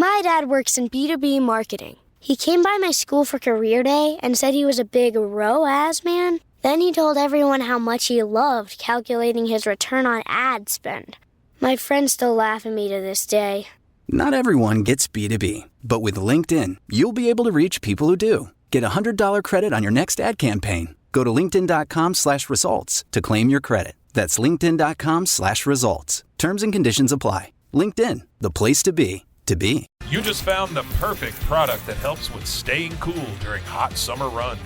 My dad works in B2B marketing. He came by my school for career day and said he was a big ROAS man. Then he told everyone how much he loved calculating his return on ad spend. My friends still laugh at me to this day. Not everyone gets B2B, but with LinkedIn, you'll be able to reach people who do. Get $100 credit on your next ad campaign. Go to linkedin.com/results to claim your credit. That's linkedin.com/results. Terms and conditions apply. LinkedIn, the place to be, to be. You just found the perfect product that helps with staying cool during hot summer runs.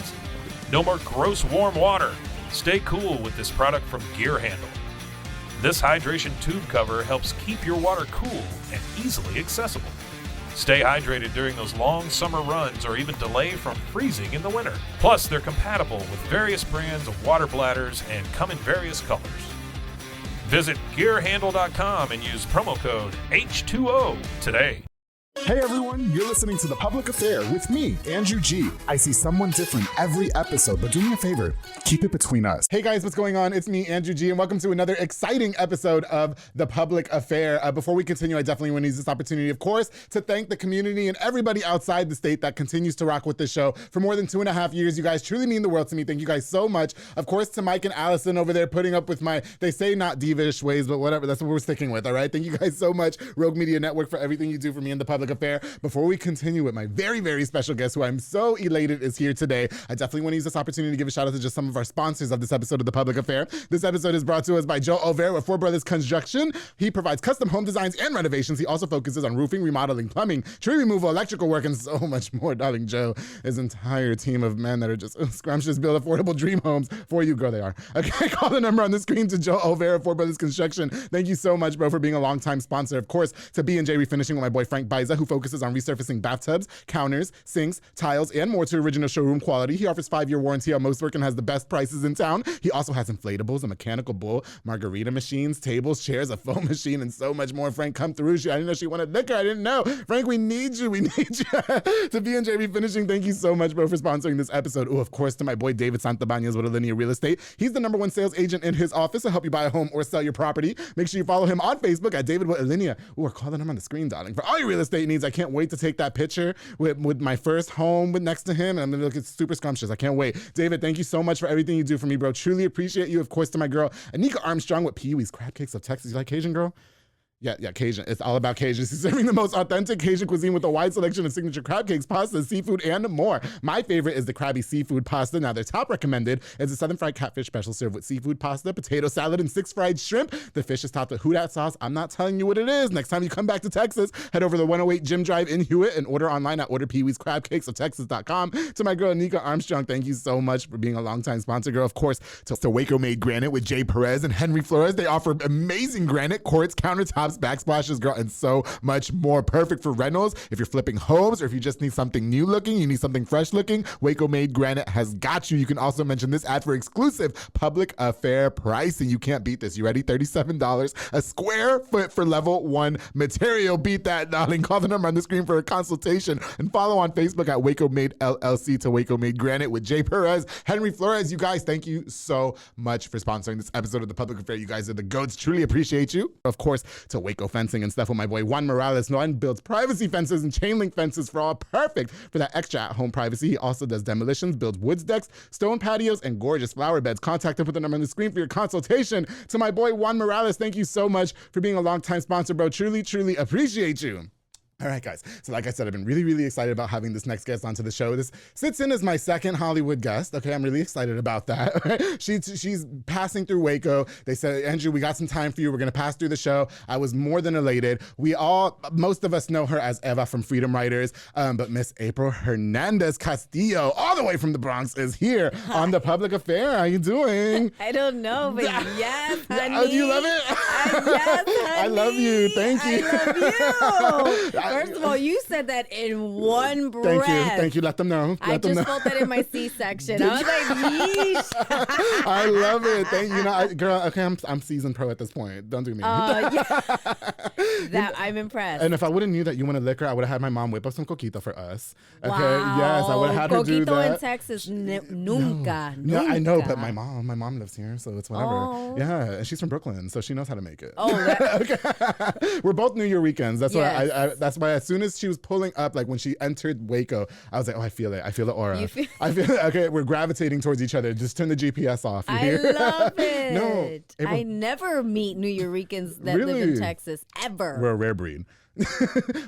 No more gross warm water. Stay cool with this product from Gear Handle. This hydration tube cover helps keep your water cool and easily accessible. Stay hydrated during those long summer runs or even delay from freezing in the winter. Plus, they're compatible with various brands of water bladders and come in various colors. Visit GearHandle.com and use promo code H2O today. Hey everyone, you're listening to The Public Affair with me, Andrew G. I see someone different every episode, but do me a favor, keep it between us. Hey guys, what's going on? It's me, Andrew G, and welcome to another exciting episode of The Public Affair. Before we continue, I definitely want to use this opportunity, of course, to thank the community and everybody outside the state that continues to rock with this show for more than 2.5 years. You guys truly mean the world to me. Thank you guys so much. Of course, to Mike and Allison over there putting up with my, they say not divish ways, but whatever, that's what we're sticking with, all right? Thank you guys so much, Rogue Media Network, for everything you do for me in The Public Affair. Before we continue with my very, very special guest, who I'm so elated is here today, I definitely want to use this opportunity to give a shout out to just some of our sponsors of this episode of The Public Affair. This episode is brought to us by Joe Overa with Four Brothers Construction. He provides custom home designs and renovations. He also focuses on roofing, remodeling, plumbing, tree removal, electrical work, and so much more. Darling Joe, his entire team of men that are just scrumptious, build affordable dream homes for you. Girl, they are. Okay, call the number on the screen to Joe Overa, Four Brothers Construction. Thank you so much, bro, for being a longtime sponsor. Of course, to B&J Refinishing with my boy Frank Biza, who focuses on resurfacing bathtubs, counters, sinks, tiles, and more to original showroom quality. He offers 5-year warranty on most work and has the best prices in town. He also has inflatables, a mechanical bull, margarita machines, tables, chairs, a foam machine, and so much more. Frank, come through. I didn't know she wanted liquor. I didn't know. Frank, we need you. We need you. To B&J Refinishing, thank you so much, bro, for sponsoring this episode. Oh, of course, to my boy David Santabañez with Alinea Real Estate. He's the #1 sales agent in his office to help you buy a home or sell your property. Make sure you follow him on Facebook at David with Alinea. Or call the number on the screen, darling, for all your real estate needs. I can't wait to take that picture with my first home next to him, and I'm gonna look super scrumptious. I can't wait. David, thank you so much for everything you do for me, bro. Truly appreciate you. Of course, to my girl Anika Armstrong with Pee-wee's Crab Cakes of Texas. You like Cajun, girl? Yeah, Cajun. It's all about Cajun. She's serving the most authentic Cajun cuisine with a wide selection of signature crab cakes, pasta, seafood, and more. My favorite is the Krabby Seafood Pasta. Now, their top recommended is the Southern Fried Catfish Special served with seafood pasta, potato salad, and 6 fried shrimp. The fish is topped with Houdat sauce. I'm not telling you what it is. Next time you come back to Texas, head over to the 108 Gym Drive in Hewitt and order online at orderpeeweescrabcakesoftexas.com. To my girl, Anika Armstrong, thank you so much for being a longtime sponsor, girl. Of course, to Waco Made Granite with Jay Perez and Henry Flores. They offer amazing granite quartz countertops, backsplashes, girl, and so much more. Perfect for rentals. If you're flipping homes or if you just need something new looking, you need something fresh looking, Waco Made Granite has got you. You can also mention this ad for exclusive Public Affair pricing. You can't beat this. You ready? $37 a square foot for level 1 material. Beat that, darling. Call the number on the screen for a consultation and follow on Facebook at Waco Made LLC to Waco Made Granite with Jay Perez, Henry Flores. You guys, thank you so much for sponsoring this episode of The Public Affair. You guys are the goats. Truly appreciate you. Of course, to Waco Fencing and stuff with my boy Juan Morales. Juan builds privacy fences and chain link fences for all, perfect for that extra at-home privacy. He also does demolitions, builds woods decks, stone patios, and gorgeous flower beds. Contact him with the number on the screen for your consultation. To my boy Juan Morales, thank you so much for being a longtime sponsor, bro. Truly, truly appreciate you. All right, guys. So like I said, I've been really, really excited about having this next guest onto the show. This sits in as my second Hollywood guest. Okay, I'm really excited about that. She's passing through Waco. They said, Andrew, we got some time for you. We're going to pass through the show. I was more than elated. Most of us know her as Eva from Freedom Writers, but Miss April Hernandez Castillo, all the way from the Bronx, is here on The Public Affair. How you doing? I don't know, but yes, honey. Oh, do you love it? Yes, honey. I love you. Thank you. I love you. First of all, you said that in one breath. Thank you. Let them know. I just felt that in my C-section. I was like, yeesh. I love it. Thank you. Girl, okay, I'm seasoned pro at this point. Don't do me. That I'm impressed. And if I would have knew that you wanted liquor, I would have had my mom whip up some coquito for us. Okay. Wow. Yes, I would have had her do that. Coquito in Texas, nunca. No, I know, but my mom lives here, so it's whatever. Oh. Yeah, and she's from Brooklyn, so she knows how to make it. Oh, okay. We're both New Year weekends. That's why That's why as soon as she was pulling up, like when she entered Waco, I was like, oh, I feel it. I feel the aura. I feel it. Okay, we're gravitating towards each other. Just turn the GPS off. You hear? I love it. No, April, I never meet New Yorkers that live in Texas ever. We're a rare breed.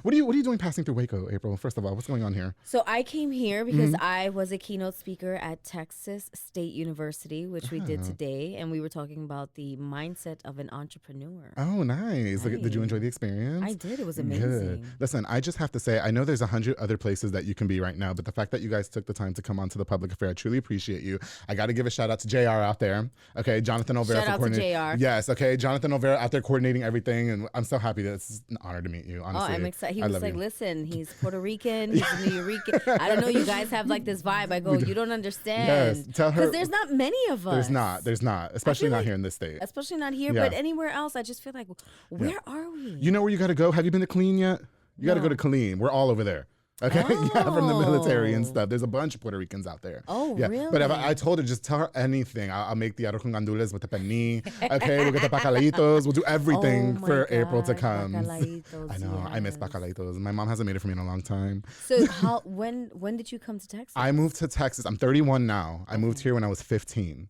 What are you doing passing through Waco, April? First of all, what's going on here? So I came here because I was a keynote speaker at Texas State University, which we did today, and we were talking about the mindset of an entrepreneur. Oh, nice. Right. Did you enjoy the experience? I did. It was amazing. Good. Listen, I just have to say, I know there's 100 other places that you can be right now, but the fact that you guys took the time to come onto the Public Affair, I truly appreciate you. I got to give a shout out to JR out there. Okay, Jonathan Olvera. Shout out to JR. Yes, okay, Jonathan Olvera out there coordinating everything, and I'm so happy that it's an honor to meet you, honestly. Oh, I'm excited. He was like, listen, he's Puerto Rican, he's a New Yorker. I don't know, you guys have like this vibe. I go, you don't understand. Yes, tell her. Because there's not many of us. There's not, especially not here in this state. Especially not here, but anywhere else, I just feel like, where are we? You know where you got to go? Have you been to Killeen yet? You got to go to Killeen. We're all over there. Okay, yeah, from the military and stuff. There's a bunch of Puerto Ricans out there. Oh, yeah. really? But if I told her, just tell her anything. I'll make the arroz con gandules with the pení. Okay, we'll get the bacalaitos. We'll do everything for April to come. I know, I miss bacalaitos. My mom hasn't made it for me in a long time. So when did you come to Texas? I moved to Texas. I'm 31 now. I moved here when I was 15.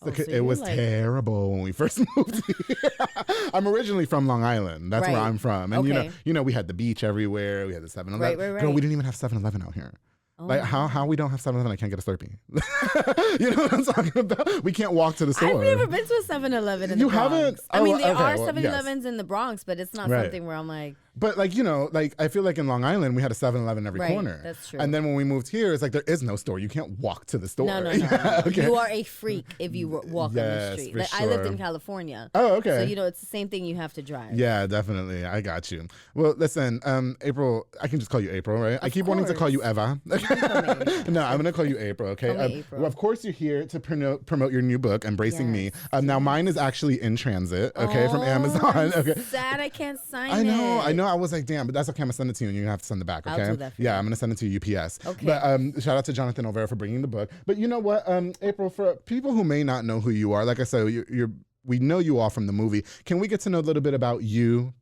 So it was terrible when we first moved here. I'm originally from Long Island. That's where I'm from. And you know, we had the beach everywhere. We had the 7-Eleven. Right. Girl, we didn't even have 7-Eleven out here. Like how we don't have 7-Eleven, I can't get a Slurpee. You know what I'm talking about? We can't walk to the store. I've never been to a 7-Eleven in the Bronx. You haven't? I mean, there are 7-Elevens in the Bronx, but it's not something where I'm like. But like, you know, like I feel like in Long Island, we had a 7-Eleven every corner. That's true. And then when we moved here, it's like there is no store. You can't walk to the store. No. Yeah, okay. You are a freak if you walk on the street. Like, I lived in California. Oh, okay. So, you know, it's the same thing, you have to drive. Yeah, definitely. I got you. Well, listen, April, I can just call you April, right? I keep wanting to call you Eva. No, I'm going to call you April, okay? April. Well, of course, you're here to promote your new book, Embracing Me. Now, mine is actually in transit, okay, from Amazon. Okay. Sad I can't sign it. I know. I was like, damn, but that's okay. I'm going to send it to you and you have to send it back, okay? I'll do that for you. I'm going to send it to UPS. Okay. But shout out to Jonathan Olvera for bringing the book. But you know what, April, for people who may not know who you are, like I said, we know you all from the movie. Can we get to know a little bit about you?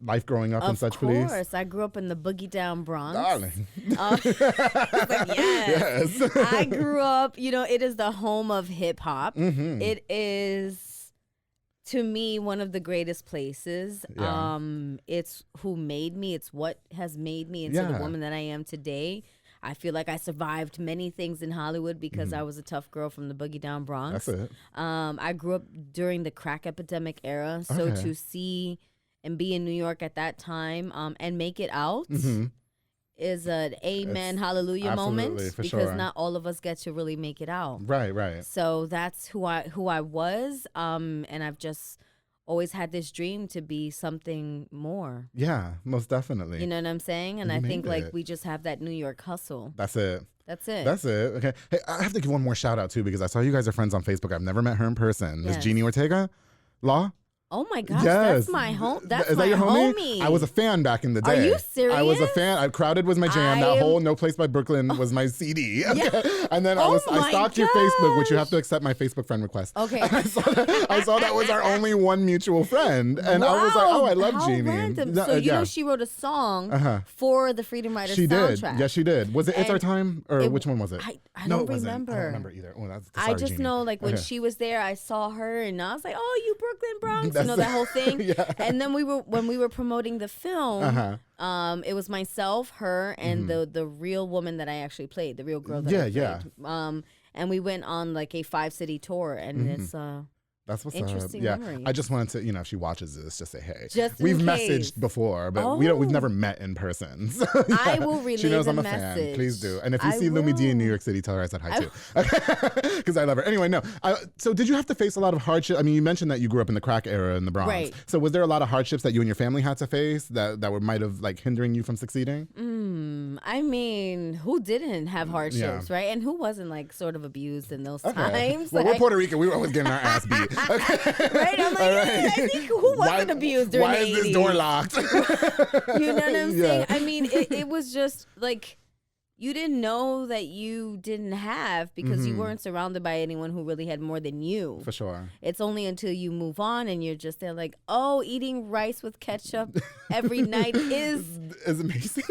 Life growing up and such, please? Of course. I grew up in the Boogie Down Bronx. Darling. Yes. I grew up, you know, it is the home of hip hop. Mm-hmm. It is, to me, one of the greatest places. Yeah. It's who made me. It's what has made me into the woman that I am today. I feel like I survived many things in Hollywood because I was a tough girl from the Boogie Down Bronx. That's it. I grew up during the crack epidemic era. So to see and be in New York at that time and make it out is an amen, hallelujah moment because not all of us get to really make it out. Right. So that's who I was, and I've just always had this dream to be something more. Yeah, most definitely. You know what I'm saying? And I think like we just have that New York hustle. That's it. That's it. Okay. Hey, I have to give one more shout out too because I saw you guys are friends on Facebook. I've never met her in person. Yes. Is Jeannie Ortega Law? Oh my gosh, that's my home. Is that your homie? I was a fan back in the day. Are you serious? I was a fan. Crowded was my jam. That whole No Place by Brooklyn was my CD. Okay? Yeah. And then I stalked your Facebook, which you have to accept my Facebook friend request. Okay. And I saw that was our only one mutual friend. And I was like, oh, I love Jeannie. Random. So you know she wrote a song for the Freedom Writers soundtrack. She did. Yes, she did. Was it It's Our Time? Or which one was it? I don't remember. I don't remember either. Oh, sorry, I just Jeannie. know like when she was there, I saw her and I was like, oh, you Brooklyn Bronx. You know, that whole thing. Yeah. And then when we were promoting the film, it was myself, her, and the real woman that I actually played, the real girl that I played. And we went on like a 5-city tour, and it's that's what's interesting up. Yeah, memories. I just wanted to, if she watches this, just say hey. We've messaged before, but we've never met in person. So, I will relay she knows the I'm a message. fan. Please do. And if you see Lumi D in New York City, tell her I said hi too, because I love her. Anyway, no. So did you have to face a lot of hardship? I mean, you mentioned that you grew up in the crack era in the Bronx. Right. So was there a lot of hardships that you and your family had to face that might have like hindering you from succeeding? I mean, who didn't have hardships, right? And who wasn't like sort of abused in those times? Well, we're Puerto Rican. We were always getting our ass beat. Okay. Right? I'm like, I think who wasn't abused during the 80s? Why is this door locked? You know what I'm saying? I mean, it was just like you didn't know that you didn't have because you weren't surrounded by anyone who really had more than you. For sure. It's only until you move on and you're just there like, oh, eating rice with ketchup every night is amazing.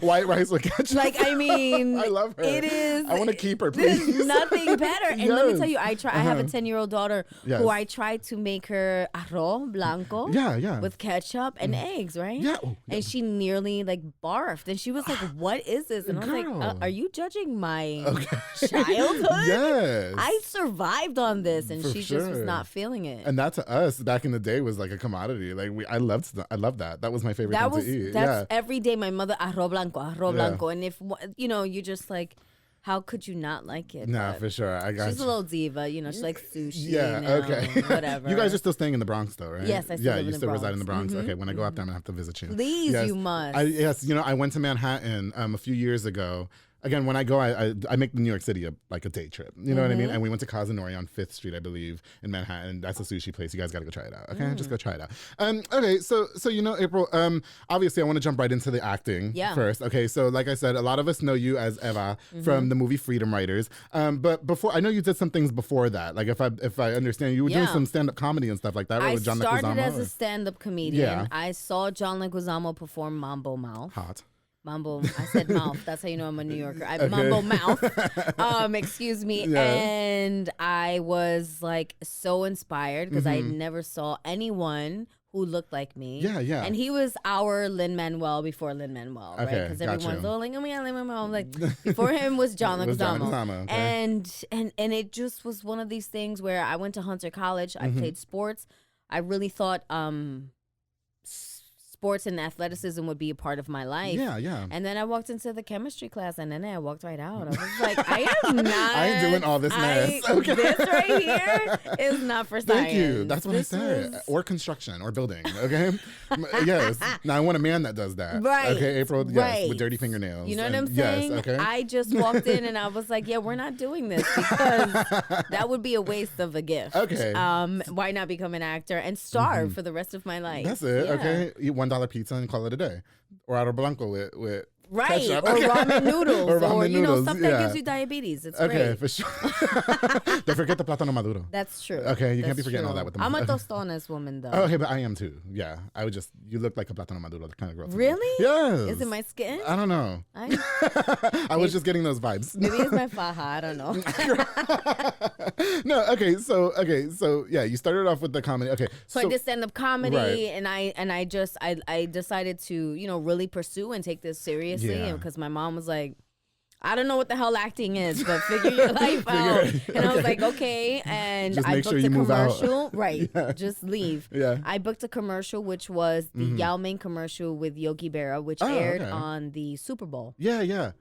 White rice with ketchup. like, I mean, I love her. It is. I want to keep her, please. There's nothing better. And let me Yes. tell you, I have a 10-year-old daughter Yes. who I tried to make her arroz blanco. Yeah. With ketchup and eggs, right? Yeah. Oh, And she nearly like barfed. And she was like, what is this? And I was Girl. like, are you judging my childhood? Yes. I survived on this. And For she just was sure. not feeling it. And that to us back in the day was like a commodity. Like I loved that. That was my favorite thing to eat. That's every day my mother, arroz blanco. Yeah. And if, you're just like, how could you not like it? Nah, But for sure. I got she's you. a little diva, she likes sushi. Yeah, now, okay. whatever. You guys are still staying in the Bronx though, right? Yes, I still yeah, live you in the still reside in the Bronx. Bronx. Okay, when I go up there, I'm gonna have to visit you. Please, Yes. you must. Yes, I went to Manhattan a few years ago. Again, when I go, I make New York City like a day trip. You know what I mean? And we went to Kazunori on 5th Street, I believe, in Manhattan. That's a sushi place. You guys got to go try it out. Okay, just go try it out. Okay, so April. Obviously, I want to jump right into the acting first. Okay, so like I said, a lot of us know you as Eva from the movie Freedom Writers. But before, I know you did some things before that. Like if I understand, you were doing some stand up comedy and stuff like that. Right, I with John started Leguizamo? as a stand-up comedian. Yeah. I saw John Leguizamo perform Mambo Mouth. Hot. Mambo, I said mouth. That's how you know I'm a New Yorker. Mambo Mouth. Excuse me. Yeah. And I was like so inspired because I never saw anyone who looked like me. Yeah. And he was our Lin-Manuel before Lin-Manuel, right? Okay, Because got everyone's you. all like, oh my God, Lin-Manuel. I'm like, before him was John Was John Leguizamo. Leguizamo, okay. And it just was one of these things where I went to Hunter College. I played sports. I really thought sports and athleticism would be a part of my life. Yeah. And then I walked into the chemistry class, and then I walked right out. I was like, I am not. I ain't doing all this mess. Okay. This right here is not for science. Thank you. That's what This I said. was- Or construction or building. Okay. Yes. Now I want a man that does that. Right. Okay, April. Yes. Right. With dirty fingernails. You know what And I'm saying? Yes. Okay. I just walked in and I was like, yeah, we're not doing this because that would be a waste of a gift. Okay. Why not become an actor and starve for the rest of my life? That's it. Yeah. Okay. Eat $1 pizza and call it a day. Or arroz blanco with Right, ketchup. or Okay. ramen noodles, Or ramen noodles, stuff that yeah. gives you diabetes. It's Okay, great. for sure. Don't forget the plátano maduro. That's true. Okay, you can't be That's forgetting all true. that with the I'm a okay. tostones woman, though. Oh, okay, but I am too. Yeah, I would just, you look like a plátano maduro kind of girl. to me. Really? Yes. Is it my skin? I don't know. I was just getting those vibes. Maybe it's my faja. I don't know. No, okay, so yeah, you started off with the comedy. Okay, So I did stand up comedy, Right. and I decided to really pursue and take this seriously, Yeah. because my mom was like, I don't know what the hell acting is, but figure your life out. And I was like, okay. And Just I make booked sure a you move out. commercial. Right. Just leave. Yeah. I booked a commercial, which was the Yao Ming commercial with Yogi Berra, which aired okay. on the Super Bowl. Yeah.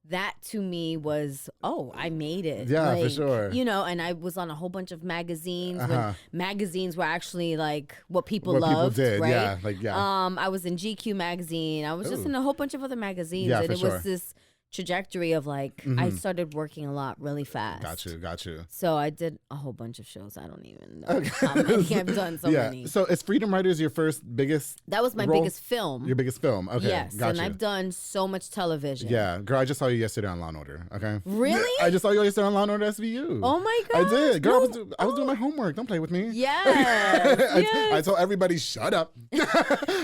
That to me was, I made it. Yeah, for sure. And I was on a whole bunch of magazines Uh-huh. when magazines were actually like what people What people loved, did, right? yeah. I was in GQ magazine. I was just Ooh. in a whole bunch of other magazines, Yeah, and for it sure. was this trajectory of like I started working a lot really fast. Got you. So I did a whole bunch of shows. I don't even know how many I've done. So yeah. many. So is Freedom Writers your first biggest? That was my role? biggest film. Your biggest film. Okay. Yes, Got and you. I've done so much television. Yeah, girl, I just saw you yesterday on Law and Order. Okay. Really? I just saw you yesterday on Law and Order SVU. Oh my I gosh, did, girl. no. I was doing my homework. Don't play with me. Yes. I told everybody, shut up.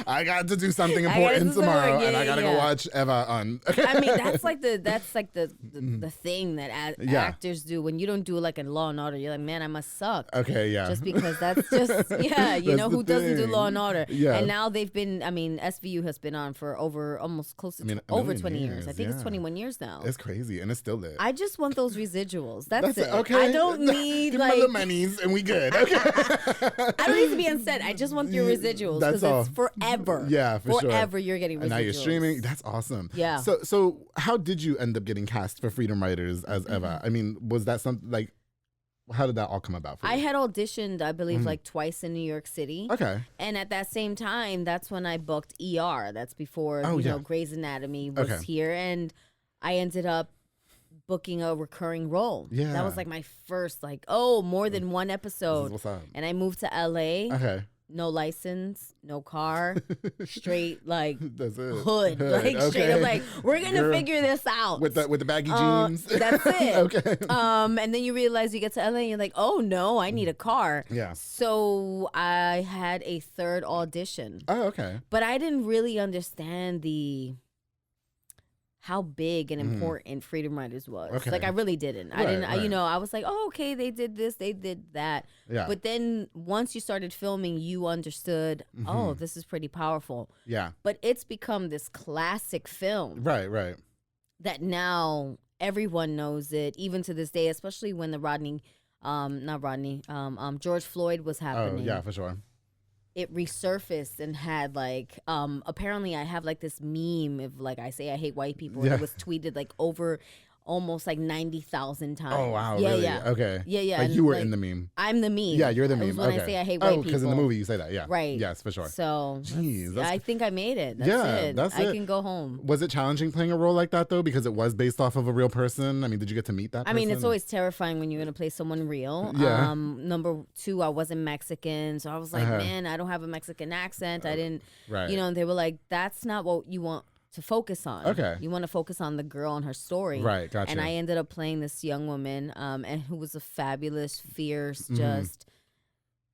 I got to do something I gotta important do some tomorrow, work. and I Yeah, gotta yeah. go watch Eva on. I mean, that's like the thing that Yeah. actors do when you don't do like a Law and Order. You're like, man, I must suck. Okay, yeah. Just because that's just you know the who doesn't do thing. Law and Order. Yeah. And now they've been. I mean, SVU has been on for over almost close to a over million 20 years. I years, think it's yeah. 21 years now. It's crazy, and it's still lit. I just want those residuals. That's it. Okay. I don't need Give me like my little monies, and we good. Okay. I don't need to be on set. I just want your residuals That's because all. it's forever. Yeah, for sure. Forever you're getting residuals. And now you're streaming. That's awesome. Yeah. So how did you end up getting cast for Freedom Writers as Eva? I mean, was that something like? How did that all come about for you? I had auditioned, I believe, like twice in New York City. Okay. And at that same time, that's when I booked ER. That's before Oh, you yeah. know Grey's Anatomy was Okay. here, and I ended up booking a recurring role. Yeah. That was like my first, like, more than one This is episode. what's up. And I moved to LA. Okay. no license, no car, straight like That's it. hood, like straight up like we're gonna figure this out with the baggy jeans. That's it. Okay. And then you realize you get to LA and you're like, oh no, I need a car. Yeah. So I had a third audition, Oh, okay. but I didn't really understand how big and important Freedom Riders was. Okay. Like I really didn't. I Right, didn't. right. I was like, oh, okay, they did this, they did that. Yeah. But then once you started filming, you understood. Oh, this is pretty powerful. Yeah. But it's become this classic film Right. that now everyone knows it, even to this day. Especially when the George Floyd was Oh, happening. yeah, for sure. It resurfaced and had like apparently I have like this meme of like I say I hate white people. Yeah. And it was tweeted like over almost like 90,000 times. Oh, wow. Yeah, really? yeah. Okay. Yeah. Like and, you were like, in the meme. I'm the meme. Yeah, you're the It meme. was when okay. I say I hate white people. because in the movie you say that. Yeah. Right. Yes, for sure. So Jeez, I think I made it. That's Yeah, it. that's I it. can go home. Was it challenging playing a role like that though? Because it was based off of a real person. I mean, did you get to meet that person? I mean, it's always terrifying when you're gonna play someone real. Yeah. Number two, I wasn't Mexican, so I was like, Uh-huh. man, I don't have a Mexican accent. I didn't, Right. you know. And they were like, that's not what you want to focus on. Okay. You want to focus on the girl and her story. Right, gotcha. And I ended up playing this young woman, and who was a fabulous, fierce, Mm-hmm. just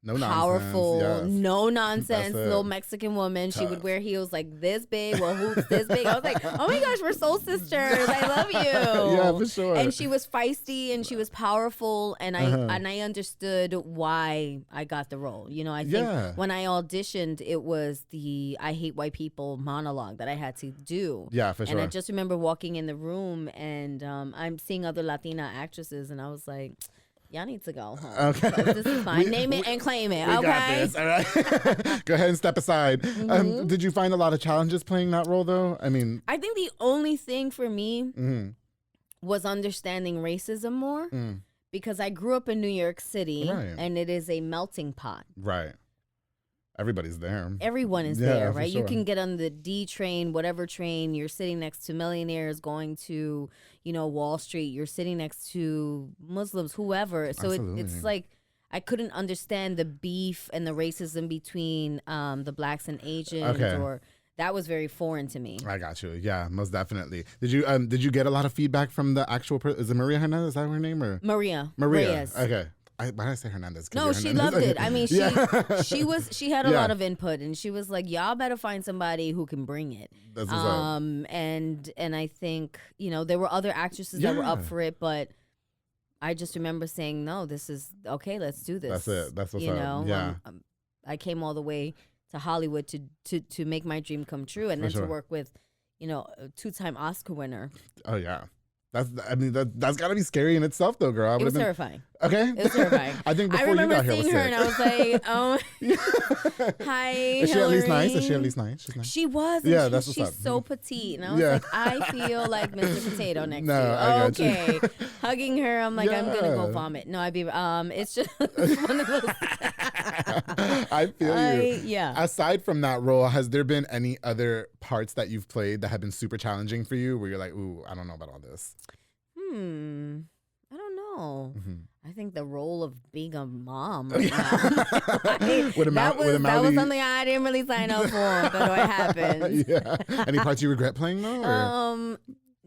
no nonsense. powerful, Yes. no nonsense That's it. little Mexican woman. She would Tough. wear heels like this big, well, hoops this big. I was like, oh my gosh, we're soul sisters. I love you. Yeah, for sure. And she was feisty and she was powerful, and Uh-huh. I understood why I got the role. You know, I think Yeah. when I auditioned, it was the I hate white people monologue that I had to do. Yeah, for And sure. I just remember walking in the room and I'm seeing other Latina actresses, and I was like, y'all need to go home. Okay. This is fine. Name it and claim it. We Okay. got this. All right. Go ahead and step aside. Mm-hmm. Did you find a lot of challenges playing that role though? I mean, I think the only thing for me mhm. was understanding racism more, because I grew up in New York City, Right. and it is a melting pot. Right. Everybody's there. Everyone is Yeah, there, for right? You sure. can get on the D train, whatever train. You're sitting next to millionaires going to, Wall Street. You're sitting next to Muslims, whoever. So Absolutely. it's like I couldn't understand the beef and the racism between the blacks and Asians, Okay. or that was very foreign to me. I got you. Yeah, most definitely. Did you get a lot of feedback from the actual is it Maria Hernandez? Is that her name or Maria. Maria? Reyes. Okay. Why did I say Hernandez? 'Cause No, you're she Hernandez. loved it. I mean, she Yeah. she had a Yeah. lot of input, and she was like, "Y'all better find somebody who can bring it." That's what's up. And I think there were other actresses that were up Yeah. for it, but I just remember saying, "No, this is okay. Let's do this." That's it. That's what's you up. know, Yeah. I came all the way to Hollywood to make my dream come true, and then sure. to work with a 2-time Oscar winner. Oh yeah. That's got to be scary in itself though, girl. It was terrifying. Okay. It was terrifying. I think I before you remember got here seeing was her, sick. and I was like, "Oh, hi, Is she at least nice? Is she Hillary." at least nice? She's nice. She was. And Yeah, that's what's she's up. so petite. And I was Yeah. like, I feel like Mr. Potato next No, to you. I got you. Okay. Hugging her, I'm like, I'm gonna go Yeah. vomit. No, it's just one of those. I feel you. Yeah. Aside from that role, has there been any other parts that you've played that have been super challenging for you where you're like, ooh, I don't know about all this? I don't know. Mm-hmm. I think the role of being a mom right now. With a that was Maui- something I didn't really sign up for, but it happened. Yeah. Any parts you regret playing though? Or?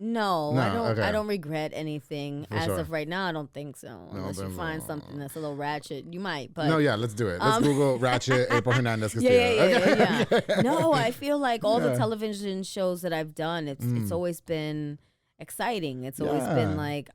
No, No, I don't. okay. I don't regret anything For as sure. of right now. I don't think so. Unless you then- find something that's a little ratchet, you might. But No, yeah, let's do it. Let's Google Ratchet, April Hernandez Castillo. yeah. No, I feel like all the television shows that I've done, it's always been exciting. It's always Yeah. been like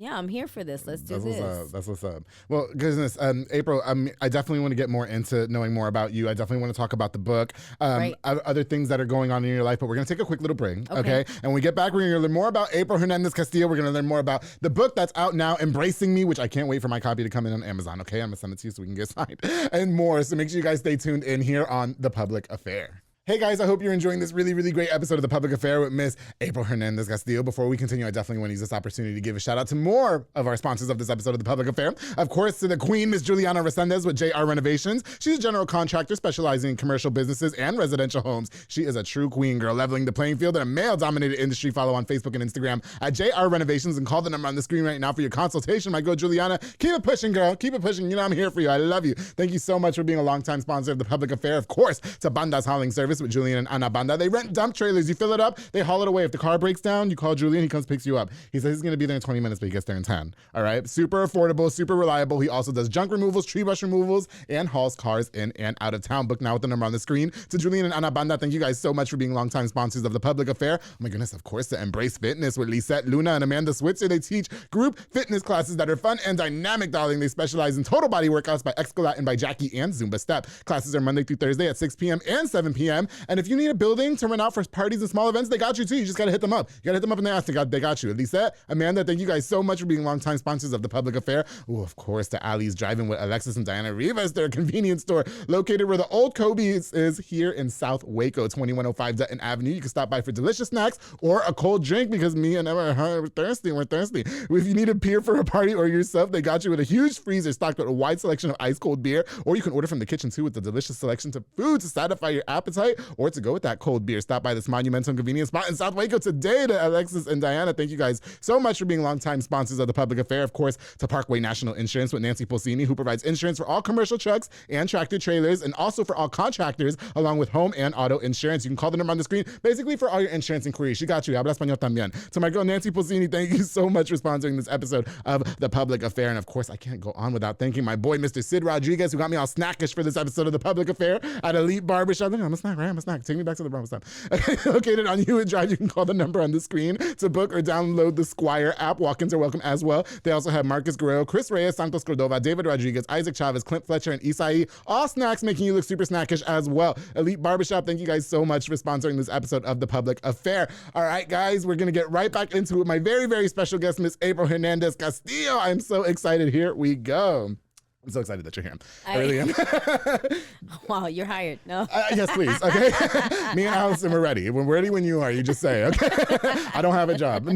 I'm here for this. Let's do That's this. what's up. That's what's up. Well, goodness, April, I definitely want to get more into knowing more about you. I definitely want to talk about the book, Right. other things that are going on in your life, but we're going to take a quick little break, okay? And when we get back, we're going to learn more about April Hernandez Castillo. We're going to learn more about the book that's out now, Embracing Me, which I can't wait for my copy to come in on Amazon, okay? I'm going to send it to you so we can get signed and more. So make sure you guys stay tuned in here on The Public Affair. Hey guys, I hope you're enjoying this really, really great episode of The Public Affair with Miss April Hernandez Castillo. Before we continue, I definitely want to use this opportunity to give a shout out to more of our sponsors of this episode of The Public Affair. Of course, to the queen, Miss Juliana Resendez with JR Renovations. She's a general contractor specializing in commercial businesses and residential homes. She is a true queen, girl, leveling the playing field in a male-dominated industry. Follow on Facebook and Instagram at JR Renovations and call the number on the screen right now for your consultation. My girl, Juliana, keep it pushing, girl. Keep it pushing. You know I'm here for you. I love you. Thank you so much for being a longtime sponsor of The Public Affair. Of course, to Banda's Hauling Service with Julian and Ana Banda. They rent dump trailers. You fill it up, they haul it away. If the car breaks down, you call Julian, he comes picks you up. He says he's going to be there in 20 minutes, but he gets there in 10. All right? Super affordable, super reliable. He also does junk removals, tree brush removals, and hauls cars in and out of town. Book now with the number on the screen. To Julian and Ana Banda, thank you guys so much for being longtime sponsors of The Public Affair. Oh my goodness, of course, to Embrace Fitness with Lisette Luna and Amanda Switzer. They teach group fitness classes that are fun and dynamic, darling. They specialize in total body workouts by Excolat and by Jackie and Zumba Step. Classes are Monday through Thursday at 6 p.m. and 7 p.m. And if you need a building to rent out for parties and small events, they got you too. You just got to hit them up. You got to hit them up and they got you. Lisette, Amanda, thank you guys so much for being longtime sponsors of The Public Affair. Oh, of course, to Ali's Drive-In with Alexis and Diana Rivas. They're a convenience store located where the old Kobe's is here in South Waco, 2105 Dutton Avenue. You can stop by for delicious snacks or a cold drink because me and Emma are thirsty. We're thirsty. If you need a beer for a party or yourself, they got you with a huge freezer stocked with a wide selection of ice cold beer, or you can order from the kitchen too with the delicious selection of food to satisfy your appetite or to go with that cold beer. Stop by this monumental convenience spot in South Waco today. To Alexis and Diana, thank you guys so much for being longtime sponsors of The Public Affair. Of course, to Parkway National Insurance with Nancy Pulsini, who provides insurance for all commercial trucks and tractor trailers, and also for all contractors, along with home and auto insurance. You can call the number on the screen, basically for all your insurance inquiries. She got you. Habla español también. To my girl, Nancy Pulsini, thank you so much for sponsoring this episode of The Public Affair. And of course, I can't go on without thanking my boy, Mr. Sid Rodriguez, who got me all snackish for this episode of The Public Affair at Elite Barbershop. I'm a snack, right? I'm a snack. Take me back to the barbershop. Located on Hewitt Drive, you can call the number on the screen to book or download the Squire app. Walk-ins are welcome as well. They also have Marcus Guerrero, Chris Reyes, Santos Cordova, David Rodriguez, Isaac Chavez, Clint Fletcher, and Isai. All snacks making you look super snackish as well. Elite Barbershop, thank you guys so much for sponsoring this episode of The Public Affair. All right, guys, we're going to get right back into it with my very, very special guest, Miss April Hernandez Castillo. I'm so excited. Here we go. I'm so excited that you're here. I really am. Wow, you're hired. No. Yes, please. Okay. Me and Allison, we're ready. We're ready when you are. You just say, okay. I don't have a job.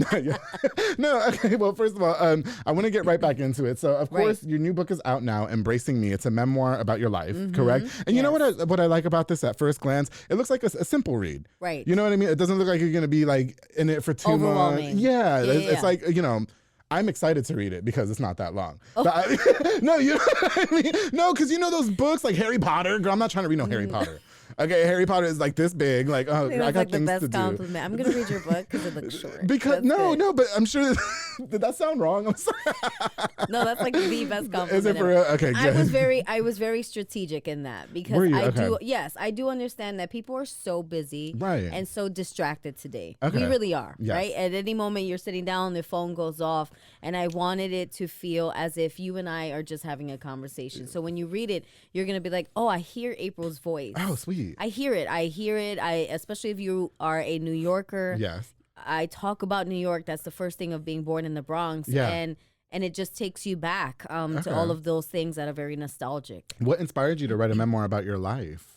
No. Okay. Well, first of all, I want to get right back into it. So, of course, your new book is out now, Embracing Me. It's a memoir about your life, correct? And you know what I like about this at first glance? It looks like a simple read. Right. You know what I mean? It doesn't look like you're going to be like in it for too long. Overwhelming. Yeah. It's like, you know, I'm excited to read it because it's not that long. Oh. No, you know what I mean? No, because you know those books like Harry Potter? Girl, I'm not trying to read no Harry Potter. Okay, Harry Potter is like this big. Like, oh, I got like things the best to do. compliment. I'm gonna read your book because it looks short. Because no, but I'm sure. Did that sound wrong? I'm sorry. No, that's like the best compliment. Is it for real? Okay, good. I was very strategic in that because I do understand that people are so busy and so distracted today. We really are, right? At any moment you're sitting down, the phone goes off, and I wanted it to feel as if you and I are just having a conversation. So when you read it, you're gonna be like, oh, I hear April's voice. Oh, sweet. I hear it. Especially if you are a New Yorker. Yes. I talk about New York. That's the first thing of being born in the Bronx. Yeah. And it just takes you back to all of those things that are very nostalgic. What inspired you to write a memoir about your life?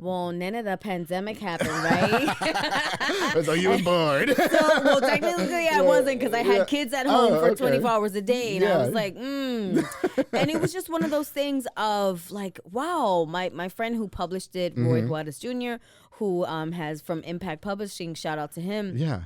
Well, Nana, the pandemic happened, right? So you was bored. Well, technically I wasn't because I had kids at home for 24 hours a day. And I was like, And it was just one of those things of like, wow, my friend who published it, Roy Juarez Jr., who has from Impact Publishing, shout out to him. Yeah.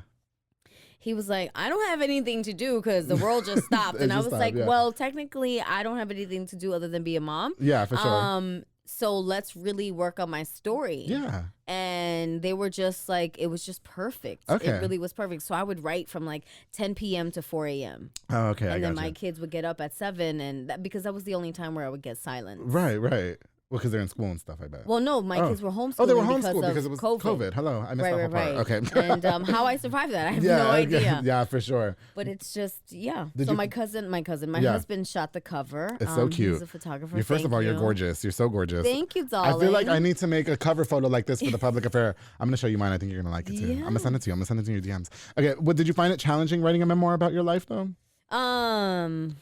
He was like, I don't have anything to do because the world just stopped. And I was like, well, technically I don't have anything to do other than be a mom. Yeah, for sure. So let's really work on my story. Yeah. And they were just like, it was just perfect. Okay. It really was perfect. So I would write from like 10 p.m. to 4 a.m. Oh, okay. And then my kids would get up at 7 and because that was the only time where I would get silence. Right. Well, because they're in school and stuff, I bet. Well, no, my kids were homeschooled. Oh, they were homeschooled because it was COVID. Hello, I missed that whole part. Okay. And how I survived that, I have no idea. Yeah, for sure. But it's just, my husband shot the cover. It's so cute. He's a photographer. First of all, you're gorgeous. You're so gorgeous. Thank you, darling. I feel like I need to make a cover photo like this for The Public Affair. I'm going to show you mine. I think you're going to like it too. I'm going to send it to you. I'm going to send it to your DMs. Okay. Well, did you find it challenging writing a memoir about your life, though?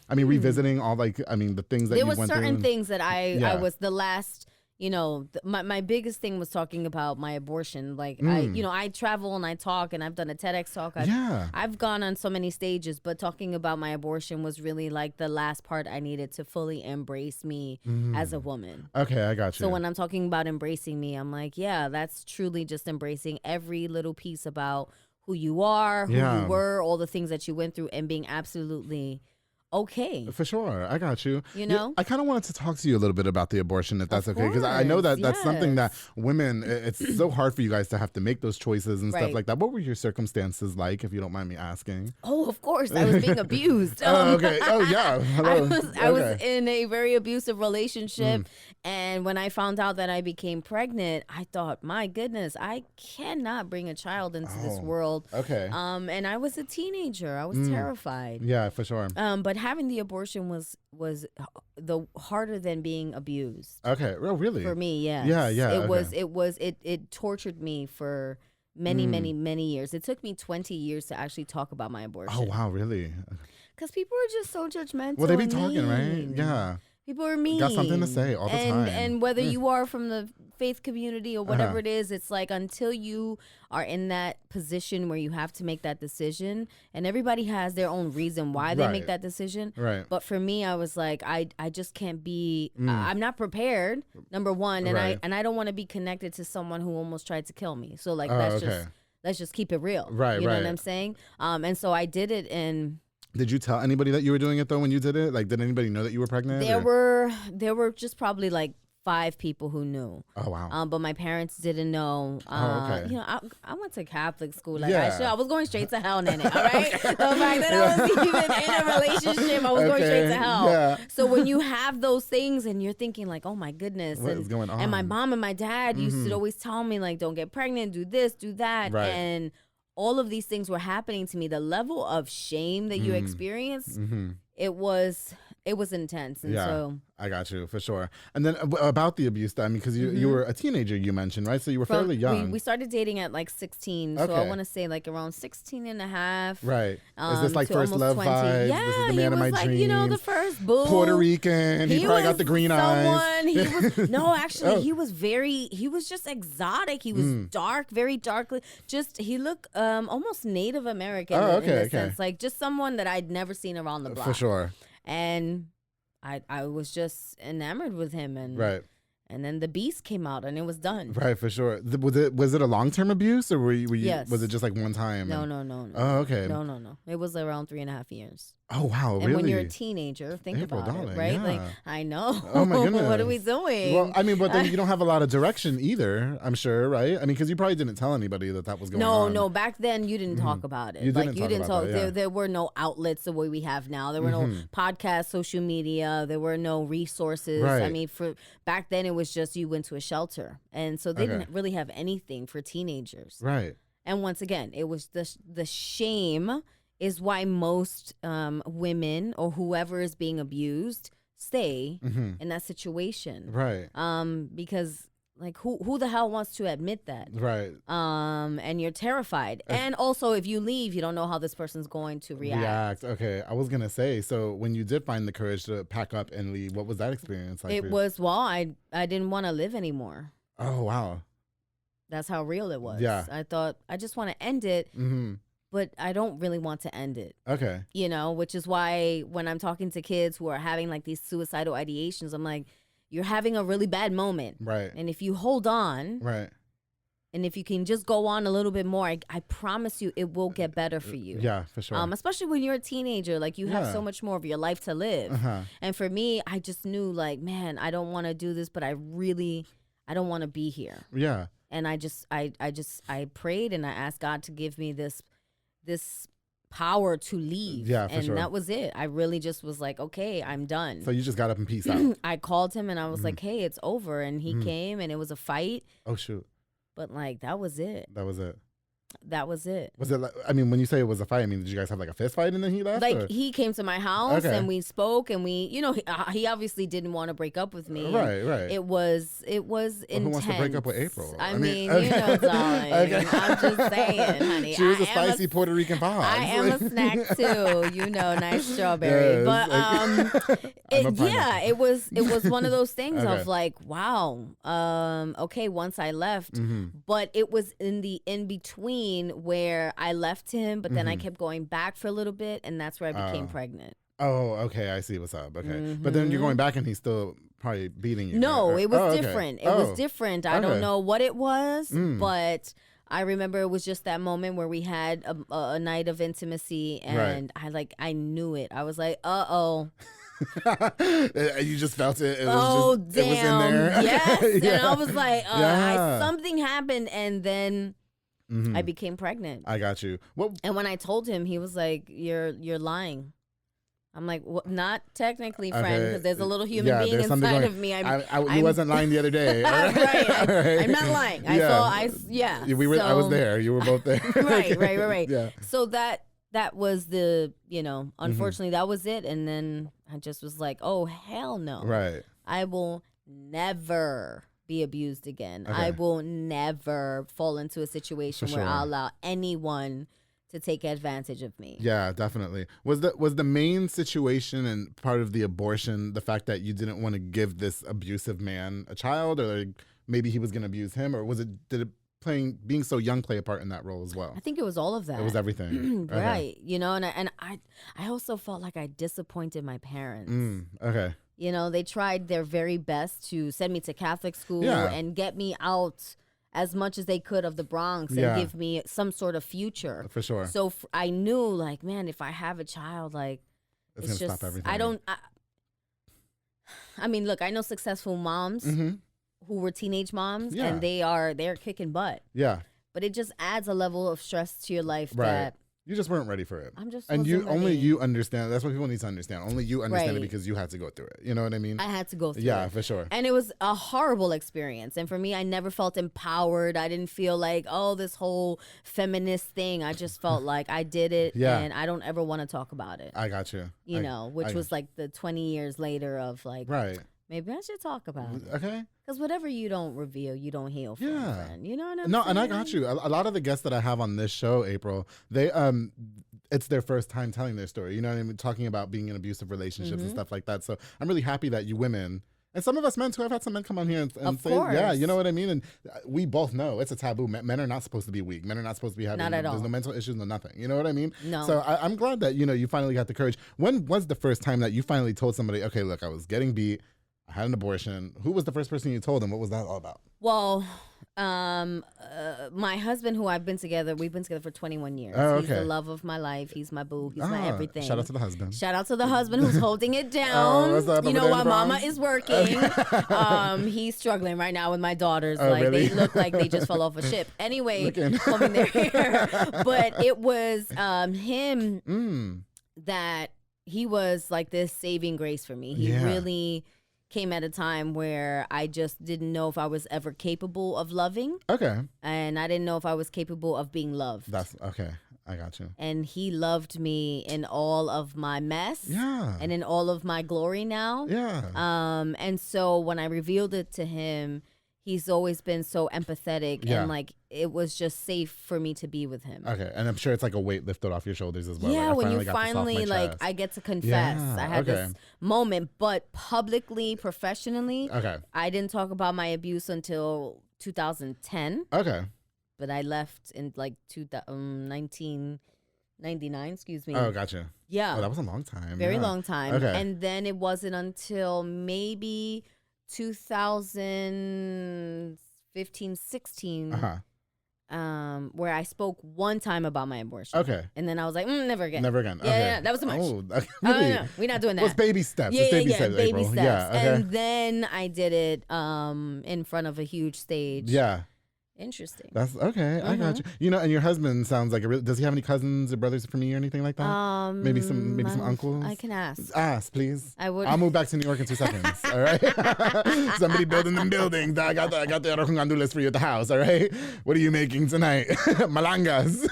Revisiting all the things that you went through. There were certain things that I was the last my biggest thing was talking about my abortion. Like I travel and I talk, and I've done a TEDx talk. I've gone on so many stages, but talking about my abortion was really like the last part I needed to fully embrace me as a woman. Okay, I got you. So when I'm talking about embracing me, I'm like, yeah, that's truly just embracing every little piece about who you are, who you were, all the things that you went through, and being absolutely okay. For sure. I got you. You know? I kind of wanted to talk to you a little bit about the abortion, if that's okay. Because I know that that's something that women, it's so hard for you guys to have to make those choices and stuff like that. What were your circumstances like, if you don't mind me asking? Oh, of course. I was being abused. Okay. Oh, yeah. Hello. I was in a very abusive relationship. And when I found out that I became pregnant, I thought, my goodness, I cannot bring a child into this world. Okay. And I was a teenager. I was terrified. Yeah, for sure. But having the abortion was the harder than being abused. Okay. Oh, really? For me, yes. Yeah. It tortured me for many years. It took me 20 years to actually talk about my abortion. Oh, wow, really? Because people are just so judgmental. Well, they be talking, right? Yeah. People are mean. Got something to say all the time. And whether you are from the faith community or whatever it is, it's like until you are in that position where you have to make that decision, and everybody has their own reason why they make that decision. Right. But for me, I was like, I just can't be, I'm not prepared, number one, and I don't want to be connected to someone who almost tried to kill me. So like, let's just keep it real. Right, You know what I'm saying? And so I did it in... Did you tell anybody that you were doing it though when you did it? Like, did anybody know that you were pregnant? There were just probably like 5 people who knew. Oh, wow. But my parents didn't know. Okay. You know, I went to Catholic school. Like I was going straight to hell, Nene. All right. The fact that I was even in a relationship, I was going straight to hell. Yeah. So when you have those things and you're thinking like, oh my goodness, what is going on? And my mom and my dad used to always tell me like, don't get pregnant, do this, do that, and all of these things were happening to me. The level of shame that you experience, it was intense. And so I got you, for sure. And then about the abuse, I mean, because you were a teenager, you mentioned, right? So you were fairly young. We started dating at like 16. So I want to say like around 16 and a half. Right. Is this like first love 20. vibes? Yeah, this is the man of my like, dreams. You know, the first boo. Puerto Rican. He probably got the green eyes. He was just exotic. He was dark, very darkly. He looked almost Native American in a sense. Like just someone that I'd never seen around the block. For sure. And I was just enamored with him, and then the beast came out, and it was done. Right, for sure. Was it a long-term abuse, or were you? Yes. Was it just like one time? No. Oh, okay. No. It was around 3.5 years. Oh, wow, and really? when you're a teenager, think April, about darling, it, right? yeah. Like, I know. Oh, my goodness. What are we doing? Well, I mean, but then you don't have a lot of direction either, I'm sure, right? I mean, because you probably didn't tell anybody that was going on. No. Back then, you didn't talk about it. You didn't talk. There were no outlets the way we have now. There were no podcasts, social media. There were no resources. Right. I mean, for back then, it was just you went to a shelter, and so they didn't really have anything for teenagers. Right. And once again, it was the shame is why most women or whoever is being abused stay in that situation. Right. Because like who the hell wants to admit that? Right. And you're terrified. And also if you leave, you don't know how this person's going to react. Okay. I was going to say, so when you did find the courage to pack up and leave, what was that experience like? I didn't want to live anymore. Oh, wow. That's how real it was. Yeah. I thought I just want to end it. But I don't really want to end it. Okay. You know, which is why when I'm talking to kids who are having like these suicidal ideations, I'm like, you're having a really bad moment. Right. And if you hold on. Right. And if you can just go on a little bit more, I promise you it will get better for you. Yeah, for sure. Especially when you're a teenager, like you have so much more of your life to live. And for me, I just knew like, man, I don't want to do this, but I don't want to be here. Yeah. And I prayed and I asked God to give me this power to leave. Yeah, for and sure. that was it. I really just was like, okay, I'm done. So you just got up and peaced out. I called him and I was like, hey, it's over. And he came and it was a fight. Oh, shoot. But like, that was it. That was it. that was it. Was it like, I mean, when you say it was a fight, I mean, did you guys have like a fist fight and then he left? Like or? he came to my house Okay. and we spoke and we, you know, he obviously didn't want to break up with me. Right. It was intense. Who wants to break up with April? I mean, okay. you know, darling. Okay. I'm just saying, honey. She was a I am spicy Puerto Rican pie. I am a snack too, you know, nice strawberry. Yes, But it was one of those things Okay. of like, wow, okay, once I left, but it was in between where I left him, but then I kept going back for a little bit, and that's where I became pregnant. Oh, okay. I see what's up. Okay. But then you're going back and he's still probably beating you. No, right? it was okay. different. It was different. I Okay. don't know what it was, but I remember it was just that moment where we had a night of intimacy, and I knew it. I was like, uh-oh. You just felt it. It was Oh, just, damn. It was in there. Yes. Yeah. And I was like, Yeah. something happened, and then I became pregnant. I got you. What? And when I told him, he was like, you're lying. I'm like, well, not technically, friend, because there's a little human being there's something inside going- of me. you wasn't lying the other day. right. Right. I'm not lying. I Yeah. saw. I was So- there. You were both there. right. Yeah. So that was the, you know, unfortunately that was it. And then I just was like, oh, hell no. Right. I will never be abused again. Okay. I will never fall into a situation For where sure. I'll allow anyone to take advantage of me. Yeah, definitely. Was the main situation and part of the abortion the fact that you didn't want to give this abusive man a child, or like maybe he was going to abuse him, or did being so young play a part in that role as well? I think it was all of that. It was everything. Okay. Right. You know, and I also felt like I disappointed my parents. Okay. You know, they tried their very best to send me to Catholic school Yeah. and get me out as much as they could of the Bronx and Yeah. give me some sort of future. For sure. So I knew, like, man, if I have a child, like, It's going to just, stop everything. I mean, look, I know successful moms who were teenage moms, Yeah. and they're kicking butt. Yeah. But it just adds a level of stress to your life Right. that You just weren't ready for it. I'm just And wasn't only ready. you understand. That's what people need to understand. Only you understand it Right. because you had to go through it. You know what I mean? I had to go through Yeah, it. for sure. And it was a horrible experience. And for me, I never felt empowered. I didn't feel like, oh, this whole feminist thing. I just felt like I did it, Yeah. and I don't ever want to talk about it. I got you. You know, which was like the 20 years later of like, Right. maybe I should talk about it. Okay. Because whatever you don't reveal, you don't heal from, Yeah. friend. You know what I'm No, saying? and I got you. A lot of the guests that I have on this show, April, they it's their first time telling their story. You know what I mean? Talking about being in abusive relationships Mm-hmm. and stuff like that. So I'm really happy that you women, and some of us men too, I've had some men come on here and Of say, yeah, course. you know what I mean? And we both know it's a taboo. Men are not supposed to be weak. Men are not supposed to be having, Not at there's all. no mental issues, no nothing. You know what I mean? No. So I'm glad that, you finally got the courage. When was the first time that you finally told somebody, okay, look, I was getting beat, I had an abortion. Who was the first person you told them? What was that all about? Well, my husband, who we've been together for 21 years. Oh, He's the okay. love of my life. He's my boo. He's my everything. Shout out to the husband. Shout out to the husband who's holding it down. what's up You over know, there in while the mama Bronx? is working. He's struggling right now with my daughters. Oh, like really? they look like they just fell off a ship. Anyway, Looking. combing their hair. But it was him that he was like this saving grace for me. He Yeah. really came at a time where I just didn't know if I was ever capable of loving, Okay. and I didn't know if I was capable of being loved. That's okay. I got you. And he loved me in all of my mess, Yeah. and in all of my glory now. Yeah. And so when I revealed it to him, he's always been so empathetic, Yeah. and like it was just safe for me to be with him. Okay. And I'm sure it's like a weight lifted off your shoulders as well. Yeah, Like, I when you got this off my finally like, chest. I get to confess. Yeah, I had okay. this moment, but publicly, professionally, Okay. I didn't talk about my abuse until 2010, Okay. but I left in like 1999. Excuse me. Oh, gotcha. Yeah, Oh, that was a long time. very yeah. long time. Okay. And then it wasn't until maybe 2015, 16, Uh-huh. where I spoke one time about my abortion. Okay. And then I was like, never again. Never again. Yeah, okay. yeah, that was too much. Oh, okay. Oh, Really? no, we're not doing that. Well, it's baby steps. Yeah, It's baby yeah, steps, baby April. steps. Yeah. Okay. And then I did it in front of a huge stage. Yeah. Interesting. That's okay. I got you. You know, and your husband sounds like does he have any cousins or brothers for me or anything like that? Maybe some uncles. I can ask. Ask, please. I would. I'll move back to New York in 2 seconds. All right. Somebody building them buildings. I got the arroz con gandules for you at the house. All right. What are you making tonight? Malangas.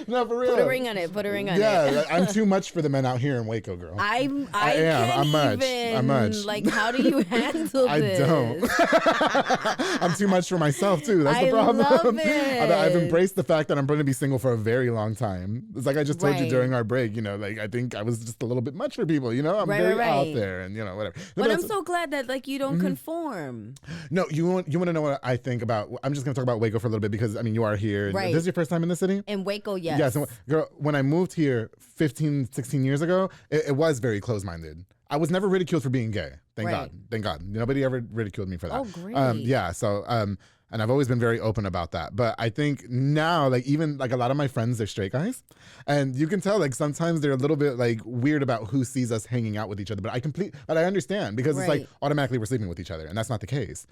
No, for real. Put a ring on it. Put a ring on it. Yeah, I'm too much for the men out here in Waco, girl. I am. can't I'm much. even. I'm much. Like, how do you handle I this? don't. I'm too much for myself too. That's the problem. love it. I've embraced the fact that I'm going to be single for a very long time. It's like I just told you Right. during our break. You know, like I think I was just a little bit much for people. You know, I'm Right, very right, out right. there, and you know, whatever. No, But I'm that's- so glad that like you don't conform. No, you want to know what I think about? I'm just going to talk about Waco for a little bit because I mean you are here. Right. This is your first time in the city. In Waco, yes. Yes, and girl, when I moved here 15, 16 years ago, it was very closed-minded. I was never ridiculed for being gay. Thank Right. God. Thank God. Nobody ever ridiculed me for that. Oh, great. Yeah, so, and I've always been very open about that. But I think now, like, even, like, a lot of my friends, they're straight guys. And you can tell, like, sometimes they're a little bit, like, weird about who sees us hanging out with each other. But I understand because it's like Right. automatically we're sleeping with each other. And that's not the case.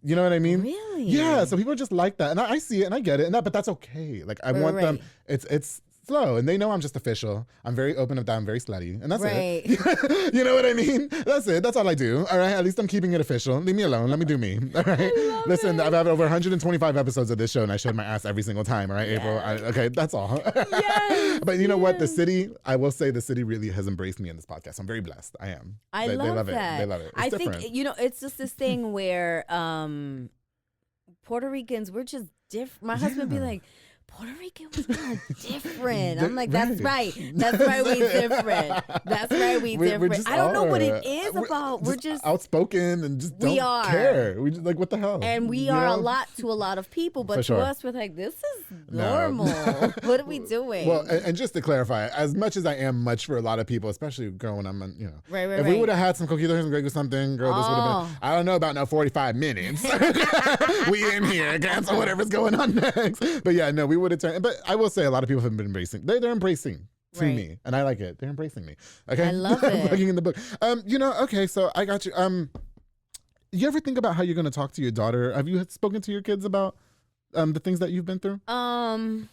You know what I mean? Really? Yeah, so people are just like that. And I see it and I get it. But that's okay. Like, I want them, Right. it's slow, and they know I'm just official. I'm very open of that. I'm very slutty, and that's Right. it. You know what I mean? That's it. That's all I do. All right. At least I'm keeping it official. Leave me alone. Let me do me. All right. Listen, I've had over 125 episodes of this show, and I showed my ass every single time. All right, April. Okay, that's all. Yes, But you know what? The city, I will say, the city really has embraced me in this podcast. I'm very blessed. I am. I they love love that. it. They love it. It's I different. think it's just this thing where Puerto Ricans, we're just different. My husband be like, Puerto Rican was kind of different. I'm like, that's right. That's right. We different. That's right. We We're different. just I don't know what are. it is about. We're just outspoken and just We don't are. care. We just like, what the hell? and we You are a know? lot to a lot of people, but For to sure. us, we're like, this is No. normal. What are we doing? Well, and just to clarify, as much as I am much for a lot of people, especially girl when I'm, you know, Right, if we right. would have had some coquitos and Greg or something, girl, this would have Oh. been. I don't know about no 45 minutes. We in here, cancel whatever's going on next. But yeah, no, we would have turned. But I will say, a lot of people have been embracing. They're embracing to Right. me, and I like it. They're embracing me. Okay, I love I'm it. plugging in the book. You know, okay, so I got you. You ever think about how you're going to talk to your daughter? Have you spoken to your kids about the things that you've been through? I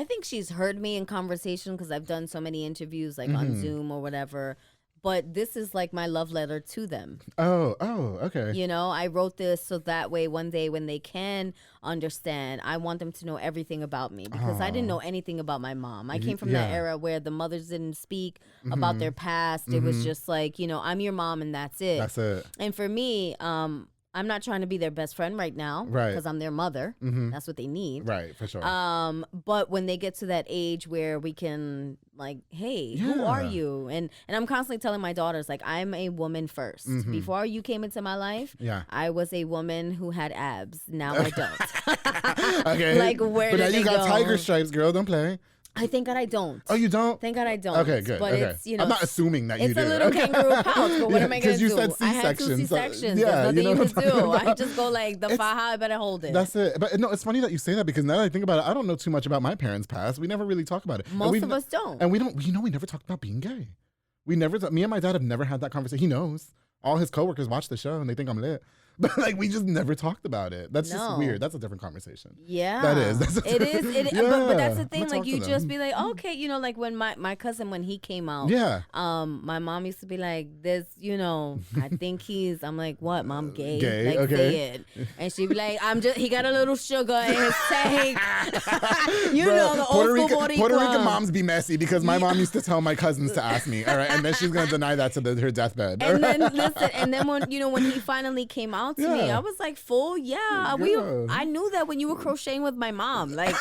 think she's heard me in conversation because I've done so many interviews like on Zoom or whatever. But this is like my love letter to them. Oh, okay. You know, I wrote this so that way one day when they can understand, I want them to know everything about me because I didn't know anything about my mom. I came from that yeah. era where the mothers didn't speak about their past. It was just like, you know, I'm your mom and that's it. That's it. And for me, I'm not trying to be their best friend right now Right. because I'm their mother. That's what they need. Right, for sure. But when they get to that age where we can like, hey, who are Yeah. you? And I'm constantly telling my daughters, like, I'm a woman first. Before you came into my life, Yeah. I was a woman who had abs. Now I don't. Okay. Like, where but did now they you got go? tiger stripes, girl. Don't play. I thank God I don't. Oh, you don't? Thank God I don't. Okay, good. But okay. it's, you know, I'm not assuming that you it's do. a little Okay. kangaroo pouch, but what am I going to Because do? you said I had 2 C-section, so- C-sections. yeah, There's you nothing know you what can I'm talking do. I about. just go like, the faja, I better hold it. That's it. But no, it's funny that you say that because now that I think about it, I don't know too much about my parents' past. We never really talk about it. And Most we've of us don't. And we don't, you know, we never talked about being gay. Me and my dad have never had that conversation. He knows. All his coworkers watch the show and they think I'm lit. But like, we just never talked about it. That's just No. weird. That's a different conversation. Yeah, That is. That's a it is. It, but that's the Yeah. thing. I'ma Like, talk you to just them. be like, okay, you know, like when my cousin when he came out, Yeah. my mom used to be like, "This, you know, I think he's." I'm like, "What, mom? Gay? Gay, Like, okay. say it." And she'd be like, "I'm just. He got a little sugar in his tank." You Bruh, know, the old school Boricua. Puerto Rican moms be messy because my mom used to tell my cousins to ask me. All right, and then she's gonna deny that to her deathbed. And then listen, and then when he finally came out to me, Yeah. I was like, "Full, yeah." Yeah. I knew that when you were crocheting with my mom, like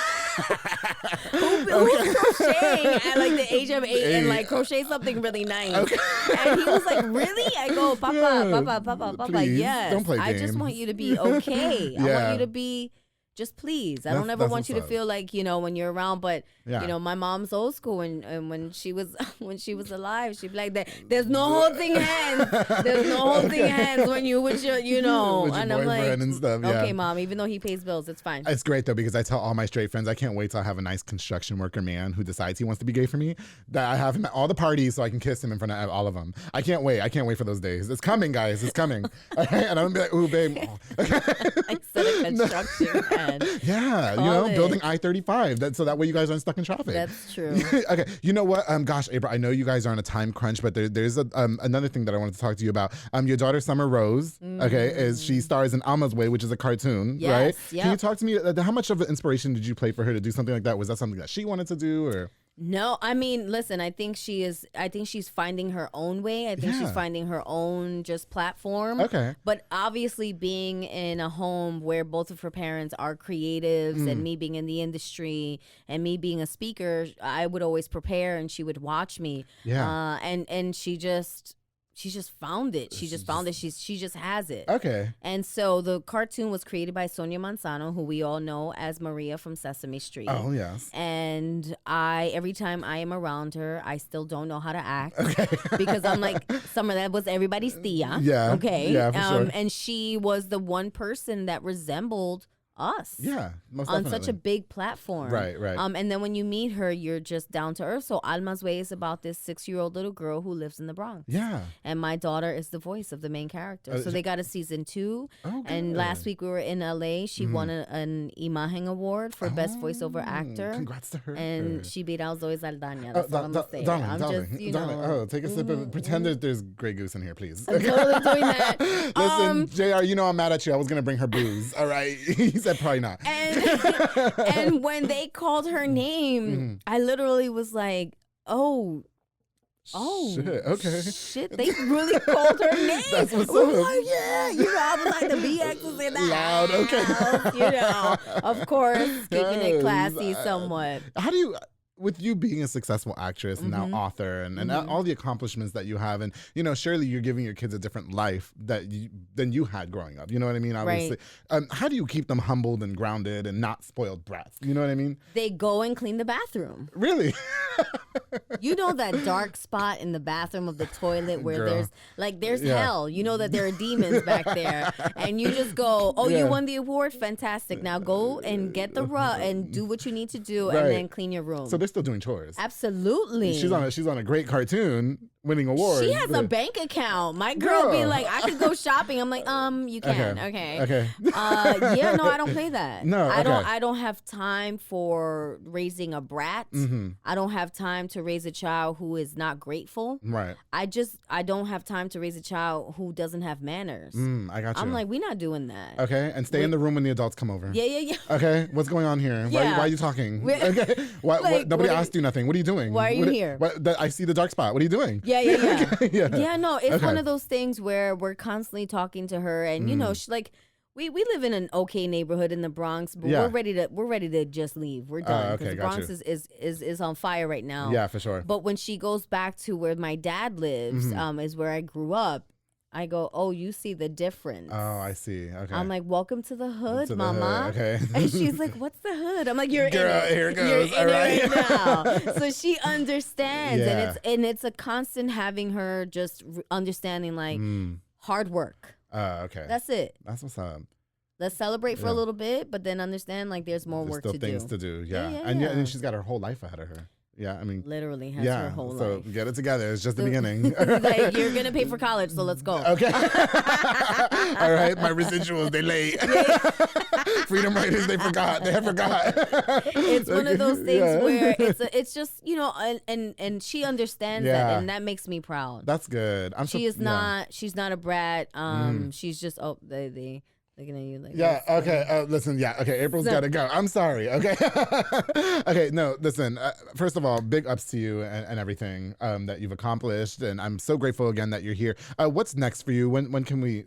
who's crocheting at like the age of 8 and like crochet something really nice. And he was like, "Really?" I go, "Papa, Yeah. Papa, Please, yes. don't play I just games." want you to be okay. I want Yeah. you to be." just please. I don't ever that's want you to what's up. feel like, when you're around, but Yeah. my mom's old school, and when she was alive, she'd be like, there's no holding hands. There's no holding hands when you with your, With your and I'm like, boyfriend and stuff, yeah. okay, mom, even though he pays bills, it's fine. It's great though, because I tell all my straight friends I can't wait till I have a nice construction worker man who decides he wants to be gay for me, that I have him at all the parties so I can kiss him in front of all of them. I can't wait for those days. It's coming, guys. It's coming. All right? And I'm gonna be like, ooh, babe. I said a construction man. Yeah, Call it. building I-35. So that way you guys aren't stuck in traffic. That's true. Okay, you know what? Gosh, April, I know you guys are on a time crunch, but there's another thing that I wanted to talk to you about. Your daughter Summer Rose, she stars in Alma's Way, which is a cartoon, Yes, right? yep. Can you talk to me? How much of an inspiration did you play for her to do something like that? Was that something that she wanted to do, or? No, I mean, listen, I think she's finding her own way. I think Yeah. she's finding her own just platform. Okay. But obviously being in a home where both of her parents are creatives and me being in the industry and me being a speaker, I would always prepare and she would watch me. Yeah. And she just found it. She just found it. She just has it. Okay. And so the cartoon was created by Sonia Manzano, who we all know as Maria from Sesame Street. Oh, yes. And every time I am around her, I still don't know how to act. Because I'm like, Summer, that was everybody's Tia. Yeah. Okay. Yeah, for sure. And she was the one person that resembled us. Yeah, most On definitely. such a big platform. Right, right. And then when you meet her, you're just down to earth. So Alma's Way is about this 6-year-old little girl who lives in the Bronx. Yeah. And my daughter is the voice of the main character. So they got a season 2. Oh, And good. last week we were in LA. She won an Imagen Award for Best Voiceover Actor. Congrats to her. And she beat out Zoe Saldana. That's all I'm going to say. Darling, I'm darling, just, darling. Oh, take a sip of Pretend that there's Grey Goose in here, please. I'm totally doing that. Listen, JR, you know I'm mad at you. I was going to bring her booze. All right. He said probably not. And when they called her name, I literally was like, oh, Shit, okay. shit, they really called her name. That's what's We were up. like, yeah, I was like, the BX was in the Loud, okay. house, of course, keeping it Yes, classy somewhat. How do you, with you being a successful actress and Mm-hmm. now author and all the accomplishments that you have, and surely you're giving your kids a different life than you had growing up. You know what I mean? Obviously, how do you keep them humbled and grounded and not spoiled brats? You know what I mean? They go and clean the bathroom. Really? You know that dark spot in the bathroom of the toilet where Girl. there's Yeah. hell. You know that there are demons back there. And you just go, oh, Yeah. you won the award? Fantastic. Now go and get the rug and do what you need to do Right. and then clean your room. So they're still doing chores. Absolutely. She's on a great cartoon, winning awards. She has a bank account. My girl be Girl. like, I could go shopping. I'm like, you can. Okay. Okay. Yeah, no, I don't play that. No, I don't. okay. I don't have time for raising a brat. Mm-hmm. I don't have time to raise a child who is not grateful. Right. I don't have time to raise a child who doesn't have manners. I got you. I'm like, we're not doing that. Okay, and stay in the room when the adults come over. Yeah. Okay, what's going on here? Yeah. Why are you talking? We- Okay, Like, nobody what are asked you nothing. What are you doing? Why are you here? I see the dark spot. What are you doing? Yeah. Yeah. Yeah, no, it's Okay. one of those things where we're constantly talking to her, and you know, she, like we live in an okay neighborhood in the Bronx, but Yeah. we're ready to just leave. We're done okay, the got Bronx you. is on fire right now. Yeah, for sure. But when she goes back to where my dad lives, is where I grew up. I go, oh, you see the difference. Oh, I see. Okay. I'm like, welcome to the hood, To the mama. hood, okay. And she's like, what's the hood? I'm like, you're Girl, in it. here it You're goes. in All it right. right now. So she understands, Yeah. and it's a constant having her just understanding like hard work. Okay. That's it. That's what's up. Let's celebrate for Yeah. a little bit, but then understand like there's more There's work still to things do. to do. Yeah. Yeah. And she's got her whole life ahead of her. Yeah, I mean. Literally has Yeah. her whole So life. get it together. It's just the beginning. Like, you're gonna pay for college, so let's go. Okay. All right. My residuals, they late. Freedom Writers, they forgot. They forgot. It's one of those things Yeah. where it's just and she understands Yeah. that, and that makes me proud. That's good. She's not a brat. She's just they looking at you like Yeah, this. okay. Listen, yeah, okay. April's So- got to go. I'm sorry, okay? Okay, no, listen. First of all, big ups to you and everything that you've accomplished. And I'm so grateful again that you're here. What's next for you? What can we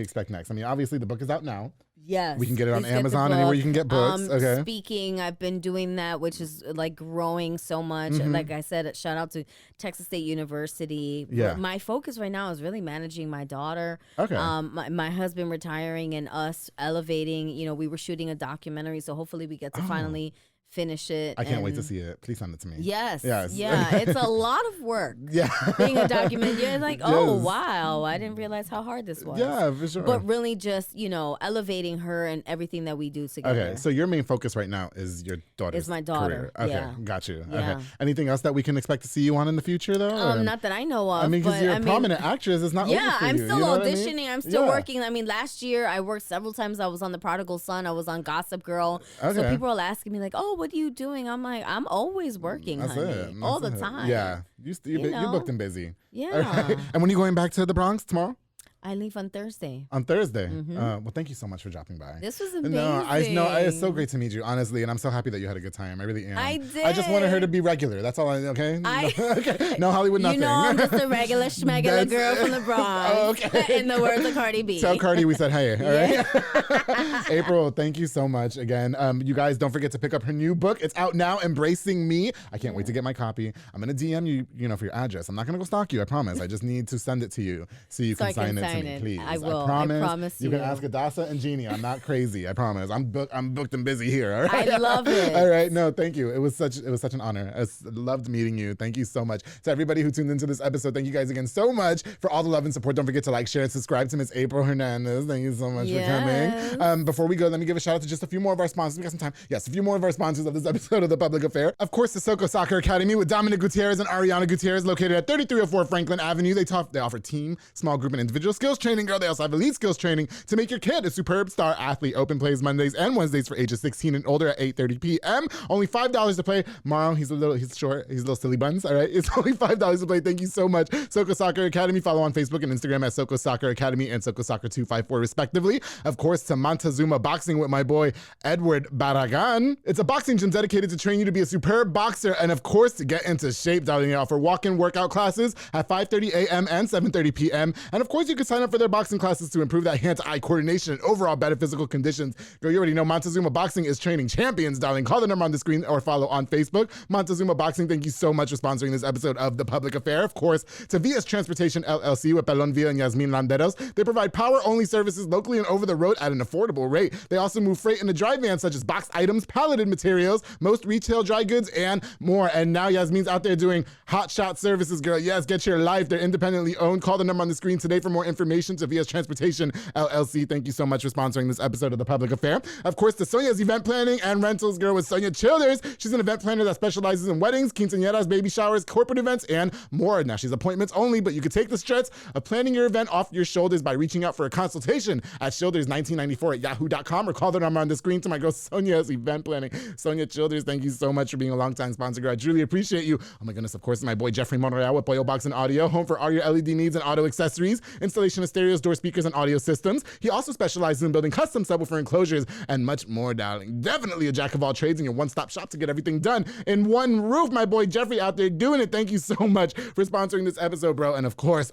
expect next? I mean, obviously the book is out now. Yes. We can get it on please get the Amazon, book. anywhere you can get books. Okay. Speaking, I've been doing that, which is like growing so much. Like I said, shout out to Texas State University. Yeah. My focus right now is really managing my daughter. Okay. My husband retiring and us elevating. You know, we were shooting a documentary, so hopefully we get to finally finish it. I can't wait to see it. Please send it to me. Yes. Yes. Yeah. It's a lot of work. Yeah. Being a document, you're like, oh, Yes. wow. I didn't realize how hard this was. Yeah, for sure. But really just, elevating her and everything that we do together. Okay, so your main focus right now is your daughter's Is my daughter, career. Okay, yeah. got you. Yeah. Okay. Anything else that we can expect to see you on in the future, though? or- Not that I know of. I mean, because but, you're a prominent actress. It's not over Yeah, for I'm you. still You know what I mean? auditioning. I'm still Yeah. working. I mean, last year I worked several times. I was on The Prodigal Son. I was on Gossip Girl. So Okay. people are asking me like, "Oh, what are you doing?" I'm like, "I'm always working, That's honey, it. all That's the it. time." Yeah, you're know? booked and busy. Yeah. All right. And when are you going back to the Bronx tomorrow? I leave on Thursday. On Thursday. Well, thank you so much for dropping by. This was amazing. No, I know it's so great to meet you, honestly, and I'm so happy that you had a good time. I really am. I I just wanted her did. to be regular. That's all. Okay. Okay. No Hollywood nothing. You know, I'm just a regular schmegular That's- girl from the Bronx. Oh, okay. In the words of Cardi B. Tell Cardi we said hey. All right. April, thank you so much again. You guys don't forget to pick up her new book. It's out now, Embracing Me. I can't wait to get my copy. I'm gonna DM you, for your address. I'm not gonna go stalk you. I promise. I just need to send it to you so you So can I sign can it to sign me, it. please. I will. I promise. promise You can you. ask Adassa and Jeannie. I'm not crazy. I promise. I'm booked and busy here. All right. I love it. All right. No, thank you. It was such an honor. I loved meeting you. Thank you so much. To everybody who tuned into this episode, thank you guys again so much for all the love and support. Don't forget to like, share, and subscribe to Miss April Hernandez. Thank you so much for coming. Before we go, let me give a shout out to just a few more of our sponsors. We got some time. Yes, a few more of our sponsors of this episode of The Public Affair. Of course, the Soko Soccer Academy with Dominic Gutierrez and Ariana Gutierrez, located at 3304 Franklin Avenue. They offer team, small group, and individual skills training. Girl, they also have elite skills training to make your kid a superb star athlete. Open plays Mondays and Wednesdays for ages 16 and older at 8:30 p.m. Only $5 to play. Morrow, he's short, he's a little silly buns. All right, it's only $5 to play. Thank you so much, Soko Soccer Academy. Follow on Facebook and Instagram at Soko Soccer Academy and Soko Soccer 254 respectively. Of course, to Montezuma Boxing with my boy Edward Barragan. It's a boxing gym dedicated to train you to be a superb boxer and of course to get into shape. Darling, they offer walk-in workout classes at 5:30 a.m. and 7:30 p.m. And of course, you can sign up for their boxing classes to improve that hand-to-eye coordination and overall better physical conditions. Girl, you already know Montezuma Boxing is training champions, darling. Call the number on the screen or follow on Facebook. Montezuma Boxing, thank you so much for sponsoring this episode of The Public Affair. Of course, to Vias Transportation LLC with Pelon Villa and Yasmin Landeros. They provide power-only services locally and over the road at an affordable rate. They also move freight in the dry van, such as boxed items, palleted materials, most retail dry goods, and more. And now Yasmin's out there doing hot shot services, girl. Yes, get your life. They're independently owned. Call the number on the screen today for more information. To Vias Transportation LLC, thank you so much for sponsoring this episode of The Public Affair. Of course, to Sonia's Event Planning and Rentals, girl, with Sonia Childers. She's an event planner that specializes in weddings, quinceañeras, baby showers, corporate events, and more. Now, she's appointments only, but you can take the stress of planning your event off your shoulders by reaching out for a consultation at Childers1994@yahoo.com or call the number on the screen to my girl Sonia's Event Planning. Sonia Childers, thank you so much for being a longtime sponsor, girl. I truly appreciate you. Oh my goodness, of course, my boy Jeffrey Monreal with Pollo Box and Audio, home for all your LED needs and auto accessories, installation of stereos, door speakers, and audio systems. He also specializes in building custom subwoofer enclosures and much more, darling. Definitely a jack of all trades and your one-stop shop to get everything done in one roof. My boy Jeffrey out there doing it. Thank you so much for sponsoring this episode, bro. And of course,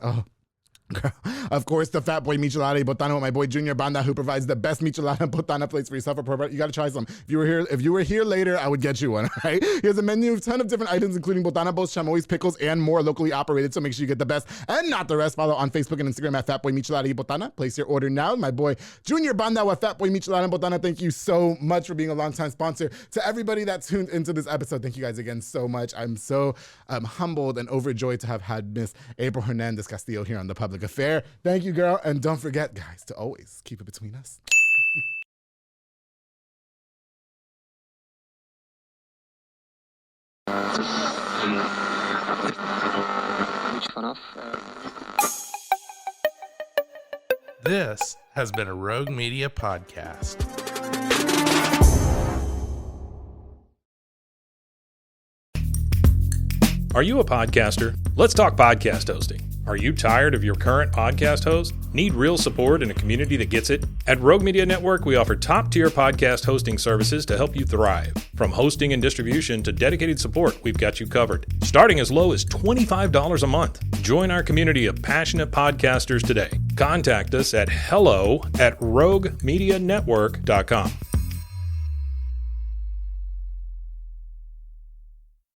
girl, of course, the Fat Boy Michelada y Botana with my boy Junior Banda, who provides the best michelada and botana plates for yourself. You got to try some. If you were here later, I would get you one. All right. He has a menu of a ton of different items, including botana bowls, chamois, pickles, and more, locally operated. So make sure you get the best and not the rest. Follow on Facebook and Instagram at Fat Boy Michelada y Botana. Place your order now. My boy Junior Banda with Fat Boy Michelada and Botana. Thank you so much for being a longtime sponsor. To everybody that tuned into this episode, thank you guys again so much. I'm so humbled and overjoyed to have had Miss April Hernandez Castillo here on The Public Affair. Thank you, girl. And don't forget, guys, to always keep it between us. This has been a Rogue Media podcast. Are you a podcaster? Let's talk podcast hosting. Are you tired of your current podcast host? Need real support in a community that gets it? At Rogue Media Network, we offer top-tier podcast hosting services to help you thrive. From hosting and distribution to dedicated support, we've got you covered. Starting as low as $25 a month. Join our community of passionate podcasters today. Contact us at hello@roguemedianetwork.com.